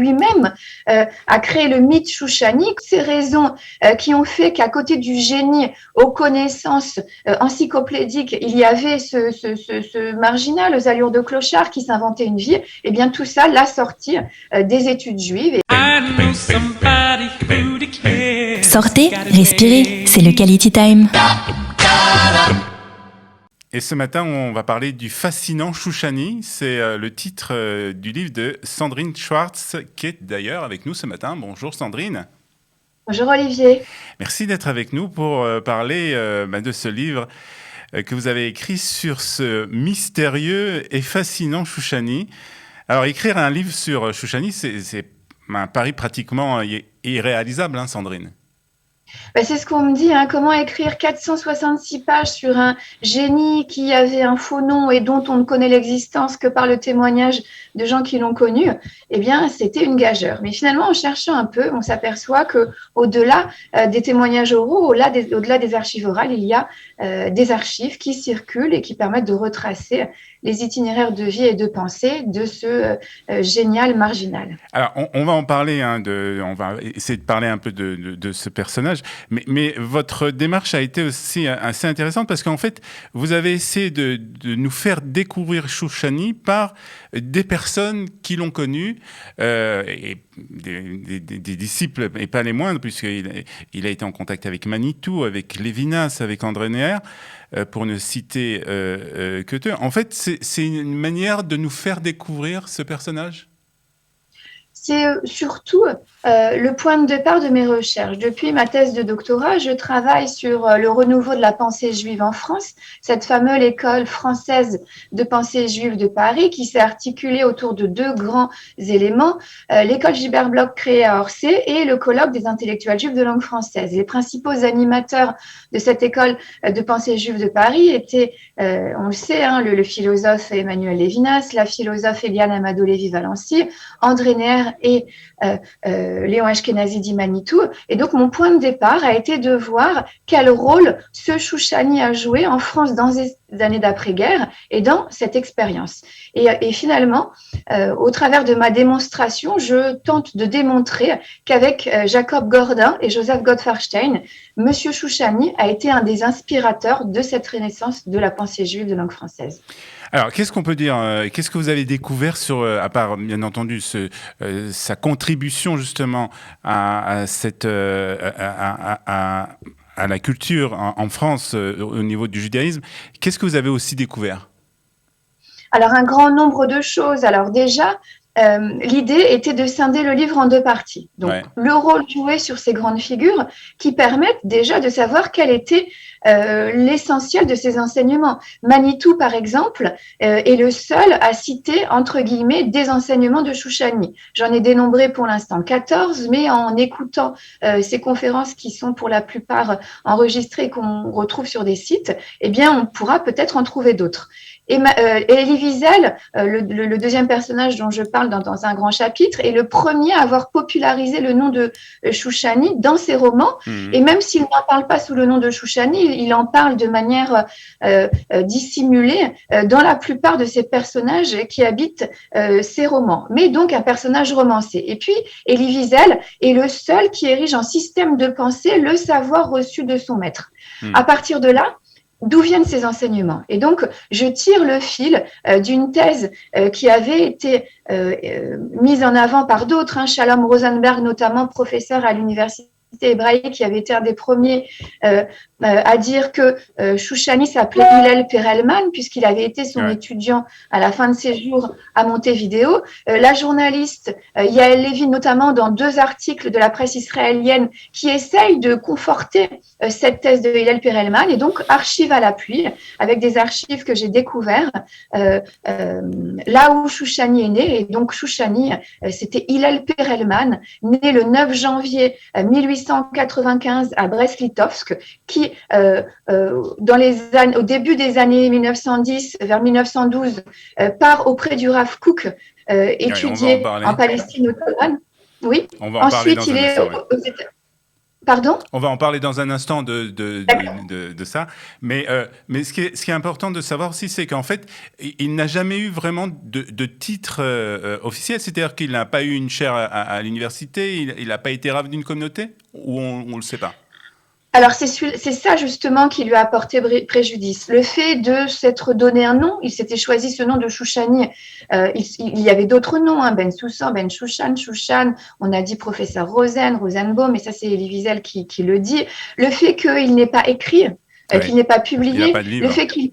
lui-même a créé le mythe Shoushani. Ces raisons qui ont fait qu'à côté du génie aux connaissances encyclopédiques, il y avait ce marginal aux allures de clochard qui s'inventait une vie, eh bien tout ça l'a sorti des études juives. Sortez, respirez, c'est le Quality Time. Et ce matin, on va parler du fascinant Shoushani. C'est le titre du livre de Sandrine Schwartz, qui est d'ailleurs avec nous ce matin. Bonjour Sandrine. Bonjour Olivier. Merci d'être avec nous pour parler de ce livre que vous avez écrit sur ce mystérieux et fascinant Shoushani. Alors, écrire un livre sur Shoushani, c'est un pari pratiquement irréalisable, hein, Sandrine. C'est ce qu'on me dit, hein. Comment écrire 466 pages sur un génie qui avait un faux nom et dont on ne connaît l'existence que par le témoignage de gens qui l'ont connu. Eh bien, c'était une gageure. Mais finalement, en cherchant un peu, on s'aperçoit qu'au-delà des témoignages oraux, au-delà des archives orales, il y a des archives qui circulent et qui permettent de retracer les itinéraires de vie et de pensée de ce génial marginal. Alors, on va en parler, on va essayer de parler un peu de ce personnage, mais votre démarche a été aussi assez intéressante parce qu'en fait, vous avez essayé de nous faire découvrir Shoushani par des personnes qui l'ont connu, et des disciples, et pas les moindres, puisqu'il a été en contact avec Manitou, avec Lévinas, avec André Neher, pour ne citer que deux. En fait, c'est une manière de nous faire découvrir ce personnage ? C'est surtout le point de départ de mes recherches. Depuis ma thèse de doctorat, je travaille sur le renouveau de la pensée juive en France, cette fameuse école française de pensée juive de Paris qui s'est articulée autour de deux grands éléments, l'école Gilbert Bloch créée à Orsay et le colloque des intellectuels juifs de langue française. Les principaux animateurs de cette école de pensée juive de Paris étaient, on le sait, le philosophe Emmanuel Lévinas, la philosophe Eliane Amadou-Lévy-Valency, André Neher et Léon Ashkenazi dit Manitou. Et donc, mon point de départ a été de voir quel rôle ce Shoushani a joué en France dans les années d'après-guerre et dans cette expérience. Et finalement, au travers de ma démonstration, je tente de démontrer qu'avec Jacob Gordin et Joseph Gottfarstein, Monsieur Shoushani a été un des inspirateurs de cette renaissance de la pensée juive de langue française. Alors, qu'est-ce qu'on peut dire ? Qu'est-ce que vous avez découvert à part, bien entendu, sa contribution justement à la culture en France au niveau du judaïsme ? Qu'est-ce que vous avez aussi découvert ? Alors, un grand nombre de choses. Alors déjà, l'idée était de scinder le livre en deux parties. Donc, le rôle joué sur ces grandes figures qui permettent déjà de savoir quel était l'essentiel de ces enseignements. Manitou, par exemple, est le seul à citer, entre guillemets, des enseignements de Shoushani. J'en ai dénombré pour l'instant 14, mais en écoutant ces conférences qui sont pour la plupart enregistrées, qu'on retrouve sur des sites, eh bien, on pourra peut-être en trouver d'autres. Et Elie Wiesel, le deuxième personnage dont je parle dans un grand chapitre, est le premier à avoir popularisé le nom de Shoushani dans ses romans. Et même s'il n'en parle pas sous le nom de Shoushani, il en parle de manière dissimulée dans la plupart de ses personnages qui habitent ses romans. Mais donc un personnage romancé. Et puis, Elie Wiesel est le seul qui érige en système de pensée le savoir reçu de son maître. À partir de là, d'où viennent ces enseignements? Et donc, je tire le fil d'une thèse qui avait été mise en avant par d'autres, Shalom Rosenberg, notamment professeur à l'université hébraïque, qui avait été un des premiers à dire que Shoushani s'appelait Hillel Perelman, puisqu'il avait été son étudiant à la fin de ses jours à Montevideo. La journaliste Yael Levy, notamment dans 2 articles de la presse israélienne, qui essayent de conforter cette thèse de Hillel Perelman, et donc archives à l'appui, avec des archives que j'ai découvertes, là où Shoushani est né. Et donc Shoushani, c'était Hillel Perelman, né le 9 janvier 1895 à Brest-Litovsk, qui au début des années 1910, vers 1912, part auprès du Rav Kook, étudier en Palestine ottomane. Oui. On va en parler dans un instant, Pardon? On va en parler dans un instant de ça. Mais ce qui est important de savoir aussi, c'est qu'en fait, il n'a jamais eu vraiment de titre officiel. C'est-à-dire qu'il n'a pas eu une chaire à l'université, il n'a pas été rave d'une communauté, ou on ne le sait pas? Alors, c'est ça justement qui lui a apporté préjudice. Le fait de s'être donné un nom, il s'était choisi ce nom de Chouchani. Il y avait d'autres noms, hein, Ben Soussan, Ben Chouchan, Chouchan. On a dit professeur Rosenbaum, mais ça, c'est Elie Wiesel qui le dit. Le fait qu'il n'ait pas écrit, qu'il n'ait pas publié, le fait qu'il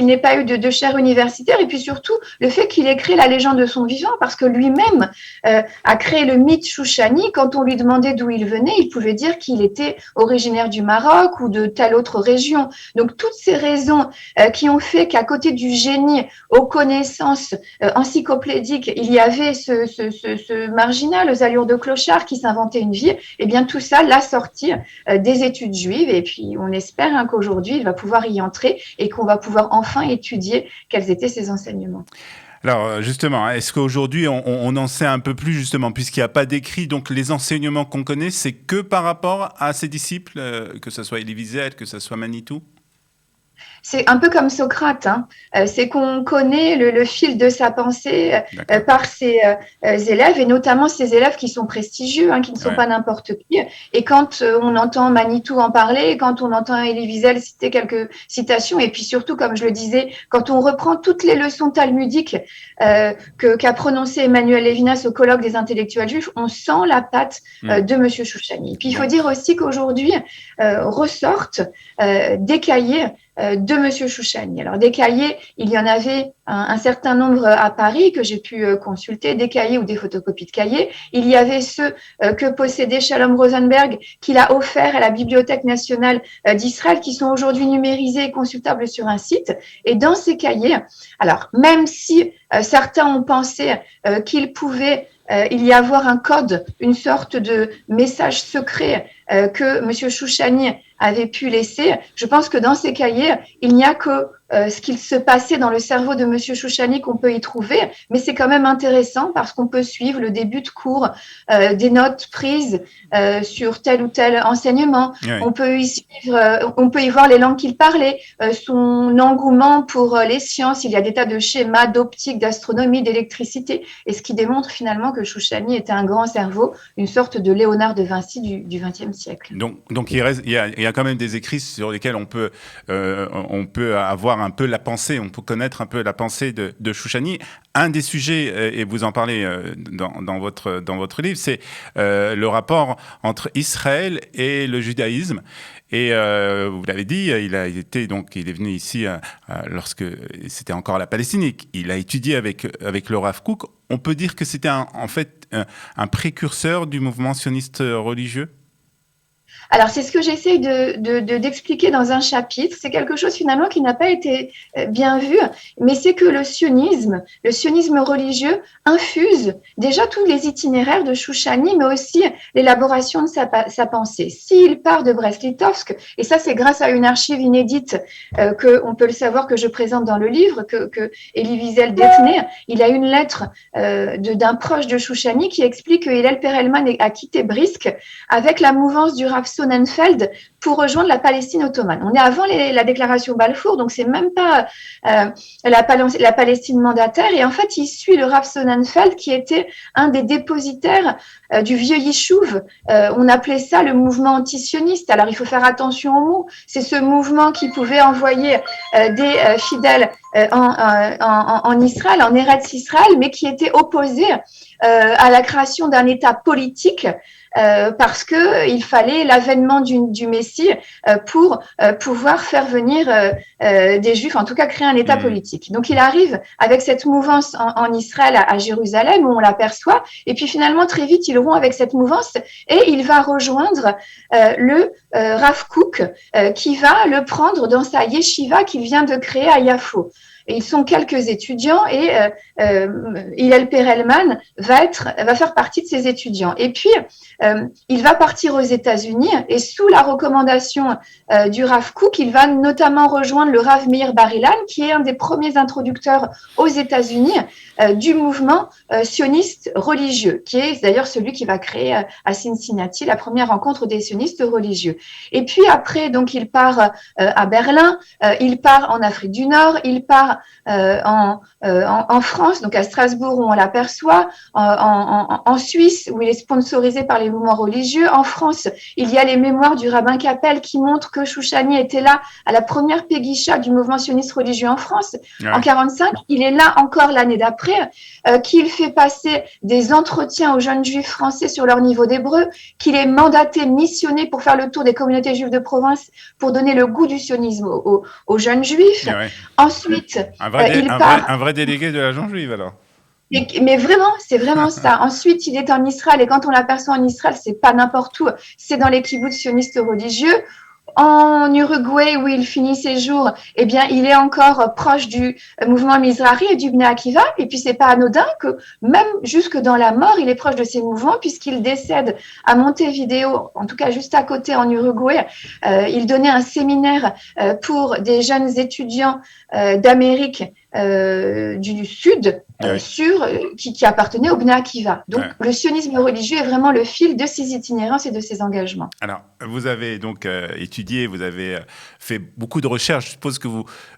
n'ait pas eu de chaire universitaire, et puis surtout le fait qu'il ait créé la légende de son vivant, parce que lui-même a créé le mythe Chouchani. Quand on lui demandait d'où il venait, il pouvait dire qu'il était originaire du Maroc ou de telle autre région. Donc toutes ces raisons qui ont fait qu'à côté du génie aux connaissances encyclopédiques, il y avait ce marginal aux allures de clochard qui s'inventait une vie, et bien tout ça l'a sorti des études juives, et puis on espère qu'aujourd'hui, il va pouvoir y entrer et qu'on va pouvoir enfin étudier quels étaient ses enseignements. Alors justement, est-ce qu'aujourd'hui, on en sait un peu plus justement, puisqu'il n'y a pas d'écrit, donc les enseignements qu'on connaît, c'est que par rapport à ses disciples, que ce soit Elie Wiesel, que ce soit Manitou? C'est un peu comme Socrate, hein. C'est qu'on connaît le fil de sa pensée par ses élèves, et notamment ces élèves qui sont prestigieux, hein, qui ne sont pas n'importe qui. Et quand on entend Manitou en parler, quand on entend Elie Wiesel citer quelques citations, et puis surtout, comme je le disais, quand on reprend toutes les leçons talmudiques qu'a prononcé Emmanuel Lévinas au colloque des intellectuels juifs, on sent la patte de Monsieur Chouchani. Et puis il faut dire aussi qu'aujourd'hui ressortent des cahiers de Monsieur Chouchani. Alors des cahiers, il y en avait un certain nombre à Paris que j'ai pu consulter, des cahiers ou des photocopies de cahiers. Il y avait ceux que possédait Shalom Rosenberg, qu'il a offert à la Bibliothèque nationale d'Israël, qui sont aujourd'hui numérisés et consultables sur un site. Et dans ces cahiers, alors même si certains ont pensé qu'il pouvait il y avoir un code, une sorte de message secret que Monsieur Chouchani avait pu laisser. Je pense que dans ces cahiers, il n'y a que ce qu'il se passait dans le cerveau de Monsieur Chouchani qu'on peut y trouver, mais c'est quand même intéressant parce qu'on peut suivre le début de cours, des notes prises sur tel ou tel enseignement. Oui. On peut y suivre, on peut y voir les langues qu'il parlait, son engouement pour les sciences. Il y a des tas de schémas d'optique, d'astronomie, d'électricité, et ce qui démontre finalement que Chouchani était un grand cerveau, une sorte de Léonard de Vinci du XXe siècle. Donc il y a quand même des écrits sur lesquels on peut avoir un peu la pensée, on peut connaître un peu la pensée de Chouchani. Un des sujets, et vous en parlez dans votre livre, c'est le rapport entre Israël et le judaïsme. Et vous l'avez dit, il est venu ici lorsque c'était encore la Palestine. Il a étudié avec le Rav Kook. On peut dire que c'était en fait un précurseur du mouvement sioniste religieux? Alors, c'est ce que j'essaye d'expliquer dans un chapitre. C'est quelque chose finalement qui n'a pas été bien vu, mais c'est que le sionisme religieux infuse déjà tous les itinéraires de Chouchani, mais aussi l'élaboration de sa pensée. S'il part de Brest-Litovsk, et ça c'est grâce à une archive inédite qu'on peut le savoir, que je présente dans le livre, que Elie Wiesel détenait, il a une lettre d'un proche de Chouchani qui explique que Hillel Perelman a quitté Brisk avec la mouvance du Rav Sonnenfeld pour rejoindre la Palestine ottomane. On est avant la déclaration Balfour, donc c'est même pas la Palestine mandataire. Et en fait, il suit le Rav Sonnenfeld, qui était un des dépositaires du vieux Yishuv. On appelait ça le mouvement antisioniste. Alors, il faut faire attention aux mots. C'est ce mouvement qui pouvait envoyer des fidèles en Israël, en Eretz Israël, mais qui était opposé à la création d'un État politique, parce que il fallait l'avènement du Messie pour pouvoir faire venir des Juifs, en tout cas créer un État politique. Donc il arrive avec cette mouvance en Israël, à Jérusalem, où on l'aperçoit, et puis finalement très vite il rompt avec cette mouvance et il va rejoindre le Rav Kook, qui va le prendre dans sa yeshiva qu'il vient de créer à Yafo. Et ils sont quelques étudiants et Hillel Perelman va faire partie de ces étudiants. Et puis, il va partir aux États-Unis et sous la recommandation du Rav Kook, il va notamment rejoindre le Rav Meir Bar-Ilan, qui est un des premiers introducteurs aux États-Unis du mouvement sioniste religieux, qui est d'ailleurs celui qui va créer à Cincinnati la première rencontre des sionistes religieux. Et puis après, donc il part à Berlin, il part en Afrique du Nord, il part en France, donc à Strasbourg où on l'aperçoit, en Suisse où il est sponsorisé par les mouvements religieux. En France, il y a les mémoires du rabbin Capel qui montrent que Chouchani était là à la première péguicha du mouvement sioniste religieux en France. Ouais. En 1945, il est là encore l'année d'après, qu'il fait passer des entretiens aux jeunes juifs français sur leur niveau d'hébreu, qu'il est mandaté, missionné pour faire le tour des communautés juives de province pour donner le goût du sionisme aux jeunes juifs. Ouais. Ensuite, un vrai délégué de l'agence juive alors. Mais vraiment, c'est vraiment ça. Ensuite, il est en Israël et quand on l'aperçoit en Israël, c'est pas n'importe où, c'est dans les kibboutz sionistes religieux. En Uruguay, où il finit ses jours, eh bien, il est encore proche du mouvement Mizrahi et du Bnei Akiva. Et puis, c'est pas anodin que même jusque dans la mort, il est proche de ces mouvements puisqu'il décède à Montevideo, en tout cas juste à côté en Uruguay. Il donnait un séminaire pour des jeunes étudiants d'Amérique du Sud qui appartenaient au Bnei Akiva. Donc, le sionisme religieux est vraiment le fil de ses itinérances et de ses engagements. Alors, vous avez donc étudié, vous avez fait beaucoup de recherches. Je suppose que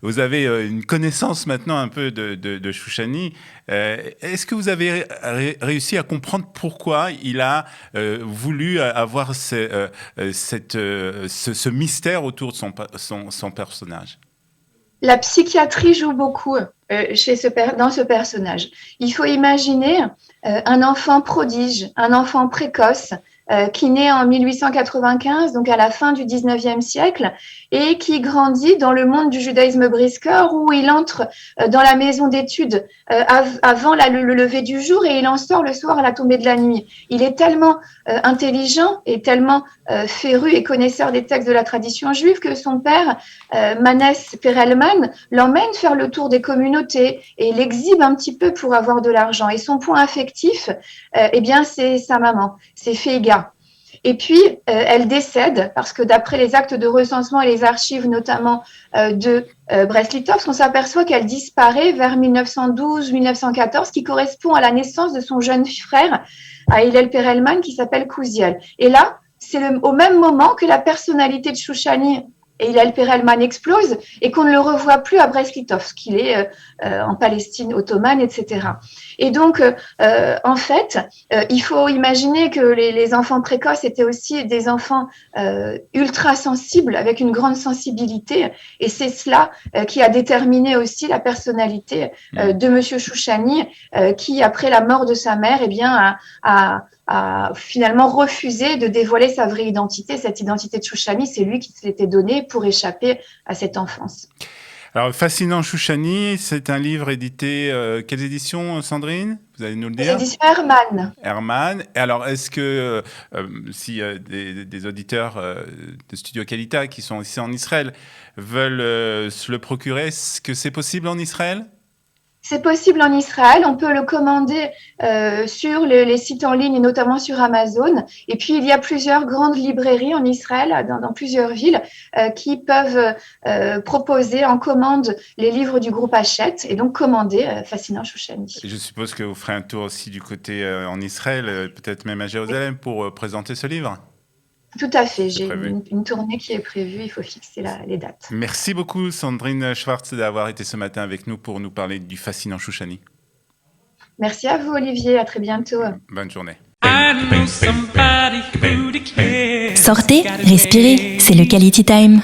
vous avez une connaissance maintenant un peu de Chouchani. Est-ce que vous avez réussi à comprendre pourquoi il a voulu avoir ce mystère autour de son personnage ? La psychiatrie joue beaucoup dans ce personnage. Il faut imaginer un enfant prodige, un enfant précoce qui naît en 1895, donc à la fin du 19e siècle, et qui grandit dans le monde du judaïsme brisker où il entre dans la maison d'études avant le lever du jour et il en sort le soir à la tombée de la nuit. Il est tellement intelligent et tellement féru et connaisseur des textes de la tradition juive que son père, Manes Perelman, l'emmène faire le tour des communautés et l'exhibe un petit peu pour avoir de l'argent. Et son point affectif, eh bien, c'est sa maman, c'est Feiga. Et puis, elle décède parce que d'après les actes de recensement et les archives, notamment de Brest-Litovsk, on s'aperçoit qu'elle disparaît vers 1912-1914, qui correspond à la naissance de son jeune frère, à Hillel Perelman, qui s'appelle Kouziel. Et là, c'est au même moment que la personnalité de Chouchani et Hillel Perelman explose et qu'on ne le revoit plus à Brest-Litovsk, qu'il est en Palestine ottomane, etc. Et donc, en fait, il faut imaginer que les enfants précoces étaient aussi des enfants ultra sensibles, avec une grande sensibilité, et c'est cela qui a déterminé aussi la personnalité de Monsieur Chouchani, qui, après la mort de sa mère, eh bien, a finalement refusé de dévoiler sa vraie identité. Cette identité de Chouchani, c'est lui qui se l'était donnée pour échapper à cette enfance. Alors, Fascinant Chouchani, c'est un livre édité, quelles éditions, Sandrine ? Vous allez nous le dire ? L'édition Hermann. Hermann. Et alors, est-ce que si des auditeurs de Studio Kalita qui sont ici en Israël veulent se le procurer, est-ce que c'est possible en Israël ? C'est possible en Israël, on peut le commander sur les sites en ligne et notamment sur Amazon. Et puis, il y a plusieurs grandes librairies en Israël, dans plusieurs villes, qui peuvent proposer en commande les livres du groupe Hachette et donc commander Fascinant Chouchani. Je suppose que vous ferez un tour aussi du côté en Israël, peut-être même à Jérusalem, pour présenter ce livre. Tout à fait, j'ai une tournée qui est prévue, il faut fixer les dates. Merci beaucoup Sandrine Schwartz d'avoir été ce matin avec nous pour nous parler du Fascinant Chouchani. Merci à vous Olivier, à très bientôt. Bonne journée. Sortez, respirez, c'est le Quality Time.